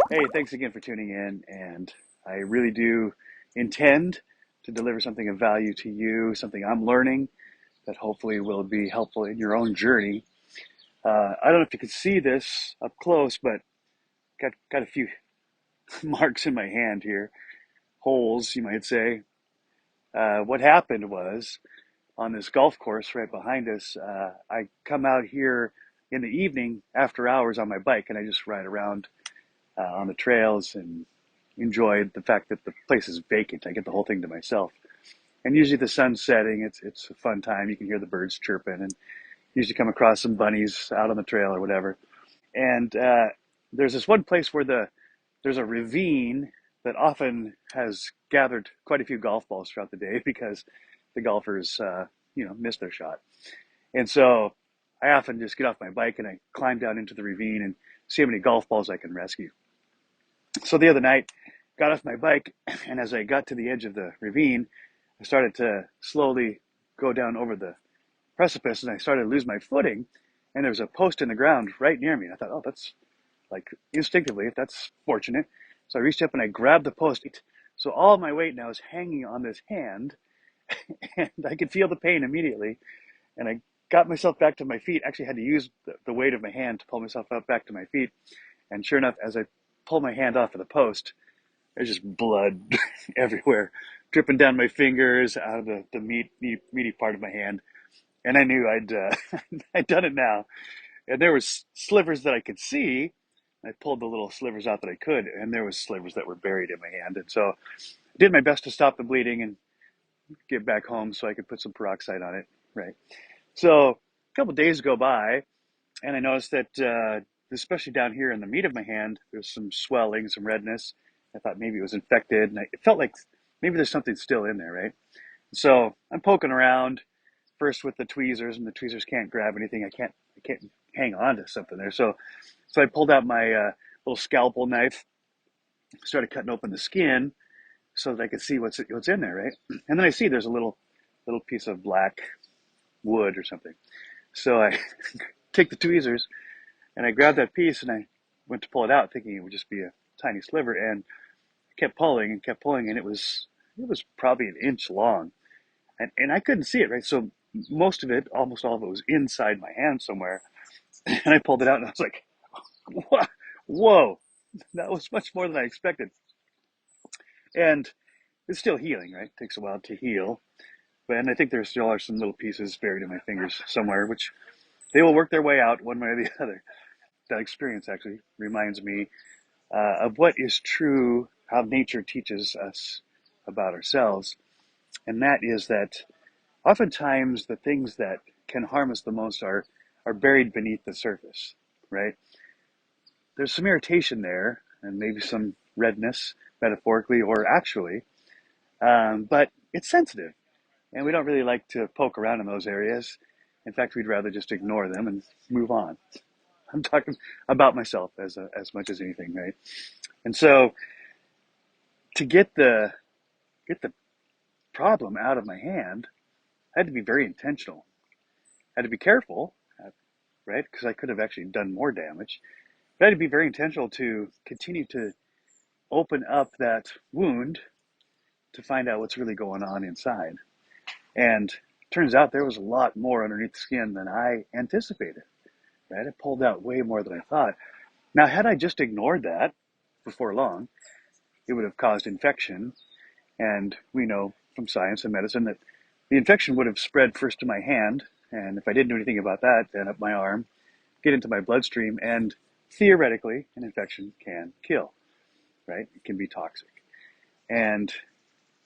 Hey, thanks again for tuning in. And I really do intend to deliver something of value to you, something I'm learning that hopefully will be helpful in your own journey. I don't know if you can see this up close, but got a few marks in my hand here, holes, you might say. What happened was on this golf course right behind us, I come out here in the evening after hours on my bike, and I just ride around on the trails and enjoy the fact that the place is vacant. I get the whole thing to myself. And usually the sun's setting. It's a fun time. You can hear the birds chirping, and usually come across some bunnies out on the trail or whatever. And there's this one place where there's a ravine that often has gathered quite a few golf balls throughout the day because the golfers miss their shot. And so I often just get off my bike and I climb down into the ravine and see how many golf balls I can rescue. So the other night, got off my bike, and as I got to the edge of the ravine, I started to slowly go down over the precipice, and I started to lose my footing. And there was a post in the ground right near me. And I thought, oh, that's like instinctively, that's fortunate. So I reached up and I grabbed the post. So all my weight now is hanging on this hand, and I could feel the pain immediately. And I got myself back to my feet. Actually, had to use the weight of my hand to pull myself up back to my feet. And sure enough, as I pulled my hand off of the post, there's just blood everywhere, dripping down my fingers, out of the meaty part of my hand. And I knew I'd done it now. And there was slivers that I could see. I pulled the little slivers out that I could, and there was slivers that were buried in my hand. And so I did my best to stop the bleeding and get back home so I could put some peroxide on it. Right. So a couple of days go by, and I noticed that, especially down here in the meat of my hand, there's some swelling, some redness. I thought maybe it was infected, and it felt like maybe there's something still in there, right? So I'm poking around first with the tweezers, and the tweezers can't grab anything. I can't hang on to something there. So I pulled out my little scalpel knife, started cutting open the skin so that I could see what's in there, right? And then I see there's a little piece of black wood or something. So I take the tweezers and I grabbed that piece and I went to pull it out, thinking it would just be a tiny sliver, and kept pulling, and it was probably an inch long, and I couldn't see it, right. So most of it, almost all of it, was inside my hand somewhere, and I pulled it out, and I was like, "Whoa, that was much more than I expected." And it's still healing, right? It takes a while to heal, but and I think there still are some little pieces buried in my fingers somewhere, which they will work their way out one way or the other. That experience actually reminds me of what is true, how nature teaches us about ourselves. And that is that oftentimes the things that can harm us the most are buried beneath the surface, right? There's some irritation there and maybe some redness, metaphorically or actually, but it's sensitive. And we don't really like to poke around in those areas. In fact, we'd rather just ignore them and move on. I'm talking about myself as much as anything, right? And so to get the problem out of my hand, I had to be very intentional. I had to be careful, right? Because I could have actually done more damage. But I had to be very intentional to continue to open up that wound to find out what's really going on inside. And turns out there was a lot more underneath the skin than I anticipated. Right? It pulled out way more than I thought. Now, had I just ignored that before long, it would have caused infection. And we know from science and medicine that the infection would have spread first to my hand. And if I didn't do anything about that, then up my arm, get into my bloodstream, and theoretically, an infection can kill, right? It can be toxic. And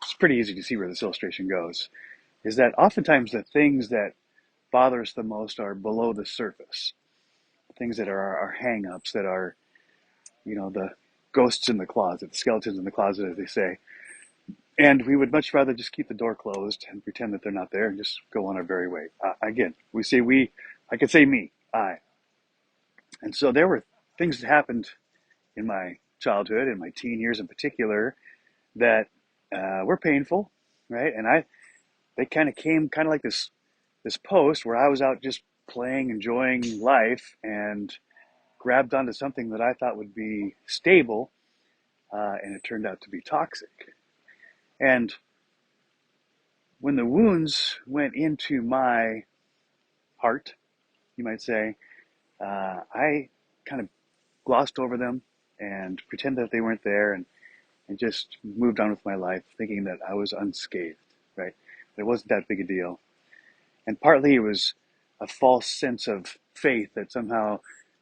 it's pretty easy to see where this illustration goes, is that oftentimes the things that bother us the most are below the surface. Things that are our hang-ups, that are, the ghosts in the closet, the skeletons in the closet, as they say. And we would much rather just keep the door closed and pretend that they're not there and just go on our very way. Again, we say we, I could say me, I. And so there were things that happened in my childhood and my teen years in particular that were painful, right? And they kind of came kind of like this post where I was out just playing, enjoying life, and grabbed onto something that I thought would be stable, and it turned out to be toxic. And when the wounds went into my heart, you might say, I kind of glossed over them and pretended that they weren't there, and just moved on with my life thinking that I was unscathed, right? It wasn't that big a deal. And partly it was a false sense of faith that somehow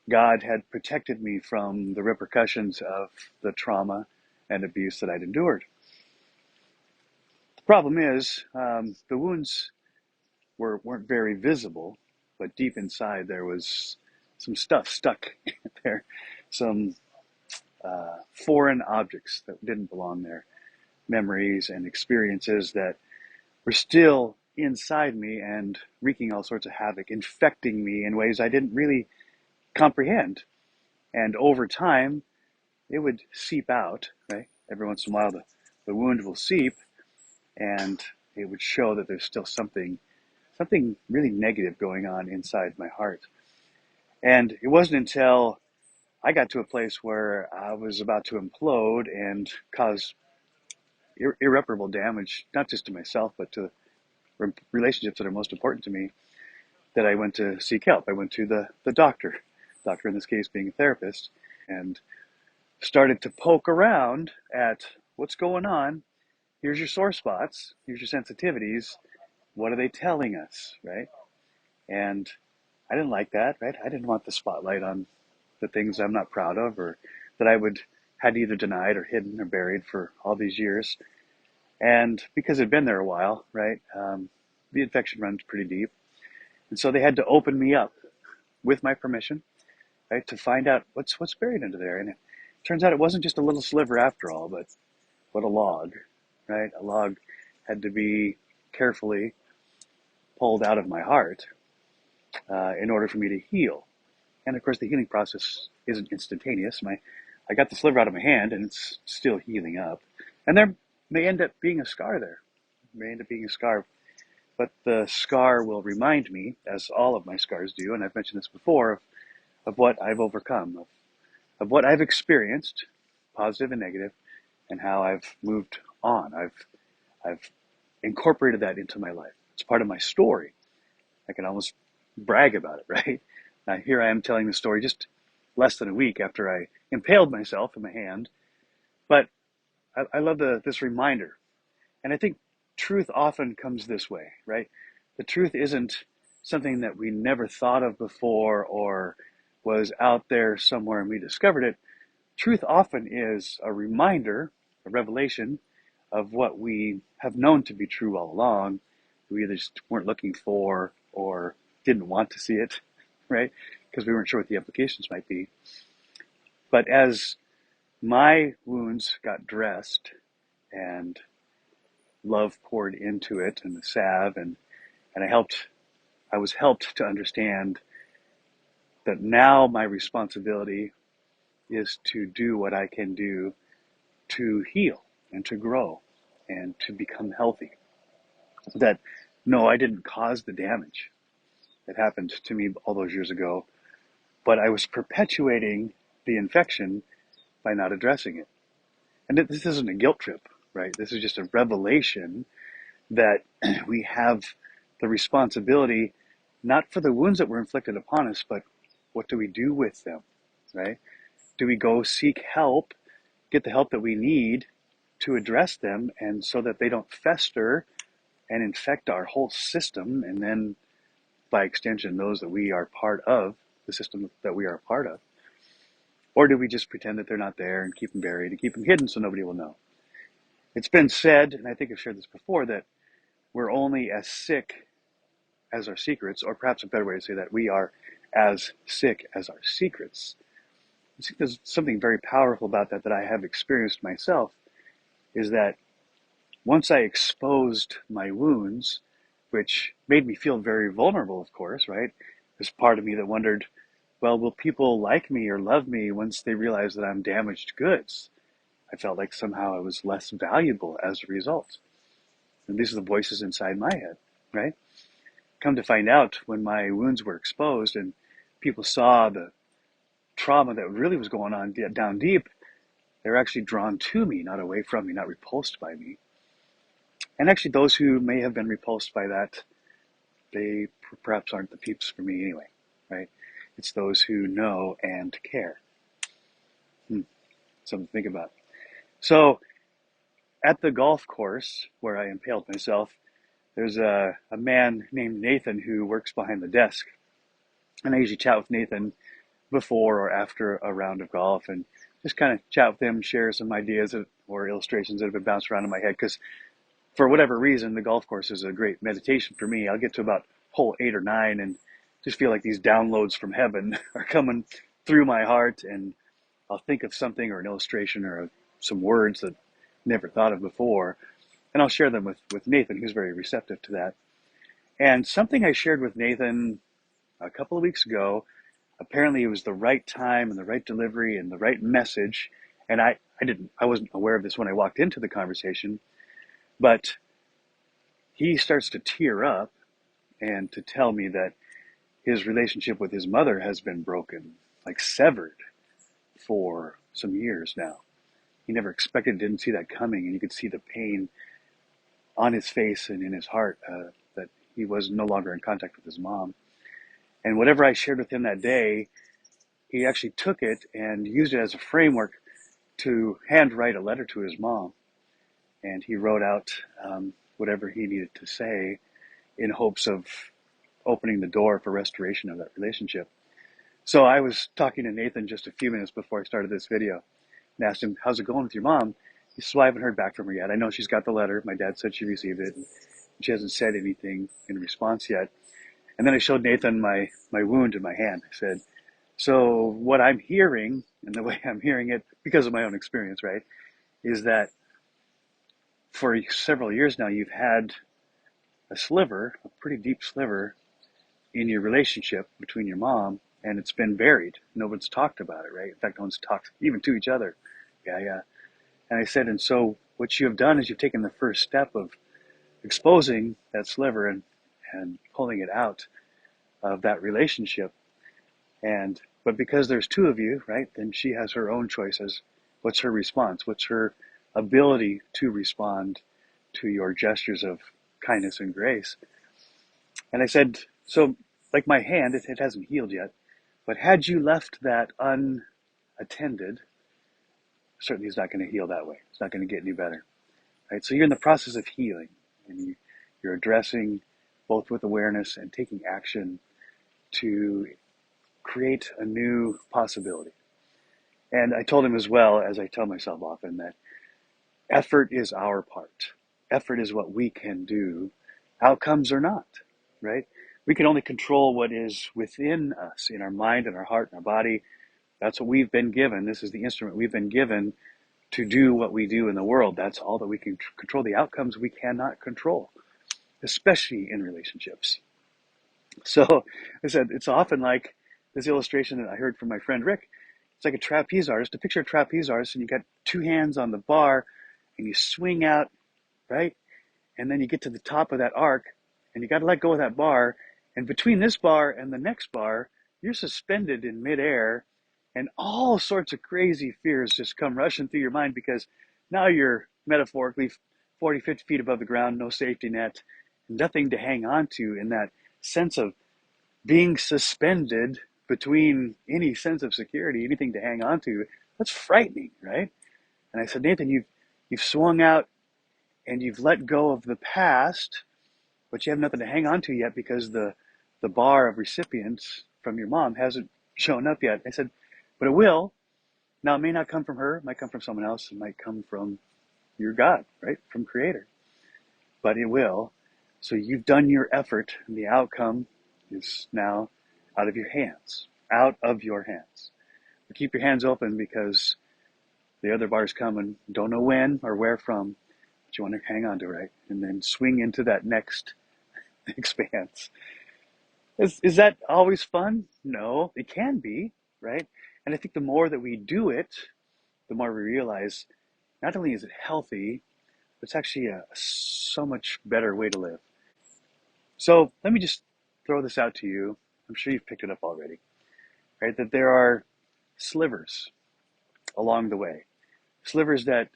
God had protected me from the repercussions of the trauma and abuse that I'd endured. The problem is, the wounds weren't very visible, but deep inside there was some stuff stuck there, some foreign objects that didn't belong there, memories and experiences that were still inside me and wreaking all sorts of havoc, infecting me in ways I didn't really comprehend. And over time, it would seep out, right? Every once in a while, the wound will seep, and it would show that there's still something really negative going on inside my heart. And it wasn't until I got to a place where I was about to implode and cause irreparable damage, not just to myself, but to relationships that are most important to me, that I went to seek help. I went to the doctor in this case being a therapist, and started to poke around at what's going on. Here's your sore spots. Here's your sensitivities. What are they telling us, right? And I didn't like that, right? I didn't want the spotlight on the things I'm not proud of, or that I had either denied or hidden or buried for all these years. And because it'd been there a while, right? The infection runs pretty deep. And so they had to open me up with my permission, right, to find out what's buried under there. And it turns out it wasn't just a little sliver after all, but a log, right? A log had to be carefully pulled out of my heart in order for me to heal. And of course, the healing process isn't instantaneous. I got the sliver out of my hand, and it's still healing up. And there may end up being a scar there. May end up being a scar. But the scar will remind me, as all of my scars do, and I've mentioned this before, of what I've overcome, of what I've experienced, positive and negative, and how I've moved on. I've incorporated that into my life. It's part of my story. I can almost brag about it, right? Now here I am telling the story just less than a week after I impaled myself in my hand. But I love this reminder. And I think truth often comes this way, right? The truth isn't something that we never thought of before or was out there somewhere and we discovered it. Truth often is a reminder, a revelation of what we have known to be true all along. We either just weren't looking for or didn't want to see it, right? Because we weren't sure what the implications might be. But as my wounds got dressed and love poured into it and the salve, and I was helped to understand that now my responsibility is to do what I can do to heal and to grow and to become healthy. That no, I didn't cause the damage that happened to me all those years ago, but I was perpetuating the infection by not addressing it. And this isn't a guilt trip, right? This is just a revelation that we have the responsibility, not for the wounds that were inflicted upon us, but what do we do with them, right? Do we go seek help, get the help that we need to address them, and so that they don't fester and infect our whole system, and then by extension those that we are part of, the system that we are a part of? Or do we just pretend that they're not there and keep them buried and keep them hidden so nobody will know? It's been said, and I think I've shared this before, that we're only as sick as our secrets, or perhaps a better way to say that, we are as sick as our secrets. I think there's something very powerful about that I have experienced myself, is that once I exposed my wounds, which made me feel very vulnerable, of course, right? There's part of me that wondered, well, will people like me or love me once they realize that I'm damaged goods? I felt like somehow I was less valuable as a result. And these are the voices inside my head, right? Come to find out, when my wounds were exposed and people saw the trauma that really was going on down deep, they're actually drawn to me, not away from me, not repulsed by me. And actually, those who may have been repulsed by that, they perhaps aren't the peeps for me anyway, right? It's those who know and care. Something to think about. So at the golf course where I impaled myself, there's a man named Nathan who works behind the desk. And I usually chat with Nathan before or after a round of golf and just kind of chat with him, share some ideas or illustrations that have been bounced around in my head. Because for whatever reason, the golf course is a great meditation for me. I'll get to about hole 8 or 9 and just feel like these downloads from heaven are coming through my heart, and I'll think of something or an illustration or some words that I never thought of before, and I'll share them with Nathan, who's very receptive to that. And something I shared with Nathan a couple of weeks ago, apparently it was the right time and the right delivery and the right message. And I wasn't aware of this when I walked into the conversation, but he starts to tear up and to tell me that his relationship with his mother has been broken, like severed for some years now. He never expected, didn't see that coming, and you could see the pain on his face and in his heart that he was no longer in contact with his mom. And whatever I shared with him that day, he actually took it and used it as a framework to handwrite a letter to his mom. And he wrote out whatever he needed to say in hopes of opening the door for restoration of that relationship. So I was talking to Nathan just a few minutes before I started this video and asked him, how's it going with your mom? He said, well, I haven't heard back from her yet. I know she's got the letter. My dad said she received it. And she hasn't said anything in response yet. And then I showed Nathan my wound in my hand. I said, so what I'm hearing, and the way I'm hearing it, because of my own experience, right, is that for several years now, you've had a sliver, a pretty deep sliver, in your relationship between your mom, and it's been buried. No one's talked about it, right? In fact, no one's talked even to each other. Yeah. And I said, and so what you have done is you've taken the first step of exposing that sliver and pulling it out of that relationship. But because there's two of you, right, then she has her own choices. What's her response? What's her ability to respond to your gestures of kindness and grace? And I said, so like my hand, it hasn't healed yet, but had you left that unattended, certainly it's not going to heal that way. It's not going to get any better, right? So you're in the process of healing, and you're addressing both with awareness and taking action to create a new possibility. And I told him as well, as I tell myself often, that effort is our part. Effort is what we can do. Outcomes are not, right? We can only control what is within us, in our mind and our heart and our body. That's what we've been given. This is the instrument we've been given to do what we do in the world. That's all that we can control. The outcomes we cannot control, especially in relationships. So I said, it's often like this illustration that I heard from my friend Rick. It's like a trapeze artist. To picture a trapeze artist, and you got two hands on the bar, and you swing out, right? And then you get to the top of that arc, and you got to let go of that bar. And between this bar and the next bar, you're suspended in midair, and all sorts of crazy fears just come rushing through your mind because now you're metaphorically 40, 50 feet above the ground, no safety net, nothing to hang on to in that sense of being suspended between any sense of security, anything to hang on to. That's frightening, right? And I said, Nathan, you've swung out and you've let go of the past, but you have nothing to hang on to yet because the bar of recipients from your mom hasn't shown up yet. I said, but it will. Now, it may not come from her. It might come from someone else. It might come from your God, right? From Creator. But it will. So you've done your effort, and the outcome is now out of your hands. Out of your hands. But keep your hands open because the other bar's coming. Don't know when or where from, but you want to hang on to it, right? And then swing into that next expanse. Is that always fun? No, it can be, right? And I think the more that we do it, the more we realize not only is it healthy, but it's actually a so much better way to live. So let me just throw this out to you. I'm sure you've picked it up already, right? That there are slivers along the way. Slivers that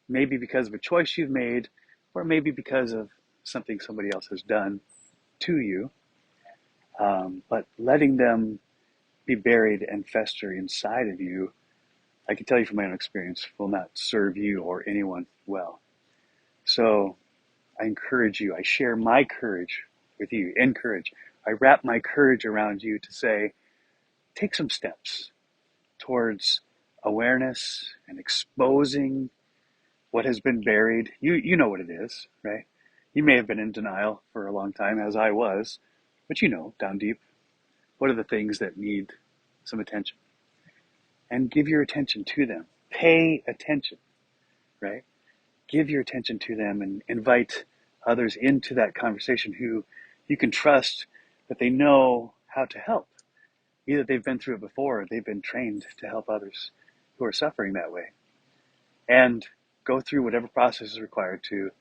maybe because of a choice you've made, or maybe because of something somebody else has done to you, but letting them be buried and fester inside of you, I can tell you from my own experience, will not serve you or anyone well. So I encourage you, I share my courage with you, encourage. I wrap my courage around you to say, take some steps towards awareness and exposing what has been buried. You know what it is, right? You may have been in denial for a long time, as I was, but you know, down deep, what are the things that need some attention? And give your attention to them. Pay attention, right? Give your attention to them and invite others into that conversation who you can trust that they know how to help. Either they've been through it before or they've been trained to help others who are suffering that way. And go through whatever process is required to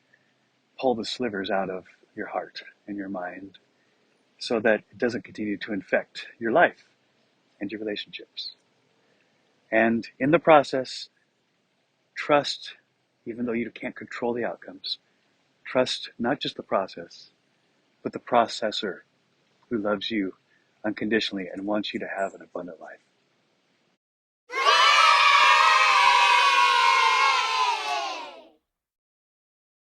pull the slivers out of your heart and your mind so that it doesn't continue to infect your life and your relationships. And in the process, trust, even though you can't control the outcomes, trust not just the process, but the processor who loves you unconditionally and wants you to have an abundant life.